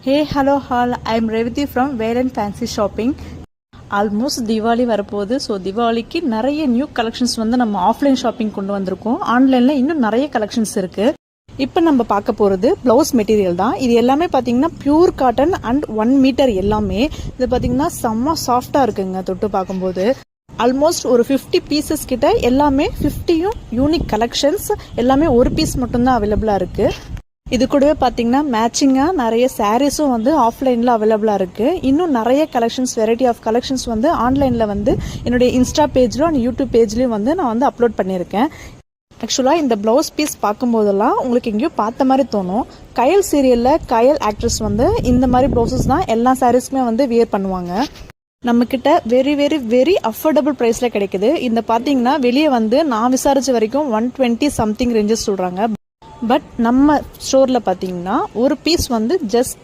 Hey, hello all. I'm Revati from Valen Fancy Shopping. Almost Deepavali வரப்போகுது. So தீபாவளிக்கு நிறைய new collections வந்து நம்ம ஆஃப்லைன் ஷாப்பிங் கொண்டு வந்திருக்கோம். ஆன்லைனில் இன்னும் நிறைய கலெக்ஷன்ஸ் இருக்குது. இப்போ நம்ம பார்க்க போகிறது ப்ளவுஸ் மெட்டீரியல் தான். இது எல்லாமே பார்த்தீங்கன்னா பியூர் காட்டன் அண்ட் 1 மீட்டர் எல்லாமே. இது பார்த்தீங்கன்னா செம்ம சாஃப்டாக இருக்குங்க தொட்டு பார்க்கும்போது. ஆல்மோஸ்ட் ஒரு 50 பீசஸ் கிட்ட எல்லாமே 50யும் யூனிக் கலெக்ஷன்ஸ் எல்லாமே ஒரு பீஸ் மட்டும்தான் அவைலபிளாக இருக்குது. இது கூடவே பார்த்தீங்கன்னா மேட்சிங்காக நிறைய சாரீஸும் வந்து ஆஃப்லைனில் அவைலபிளாக இருக்குது. இன்னும் நிறைய கலெக்ஷன்ஸ் வெரைட்டி ஆஃப் கலெக்ஷன்ஸ் வந்து ஆன்லைனில் வந்து என்னுடைய இன்ஸ்டா பேஜ்லையும் அண்ட் யூடியூப் பேஜ்லேயும் வந்து நான் வந்து அப்லோட் பண்ணியிருக்கேன். ஆக்சுவலாக இந்த ப்ளவுஸ் பீஸ் பார்க்கும்போதெல்லாம் உங்களுக்கு எங்கேயோ பார்த்த மாதிரி தோணும். கயல் சீரியலில் கயல் ஆக்ட்ரஸ் வந்து இந்த மாதிரி ப்ளவுசஸ் தான் எல்லா சாரீஸ்க்குமே வந்து வியர் பண்ணுவாங்க. நம்மக்கிட்ட வெரி வெரி வெரி அஃபோர்டபுள் ப்ரைஸில் கிடைக்குது. இந்த பார்த்தீங்கன்னா வெளியே வந்து நான் விசாரித்த வரைக்கும் 120 சம்திங் ரேஞ்சஸ் சொல்கிறாங்க. பட் நம்ம ஸ்டோரில் பார்த்தீங்கன்னா ஒரு பீஸ் வந்து ஜஸ்ட்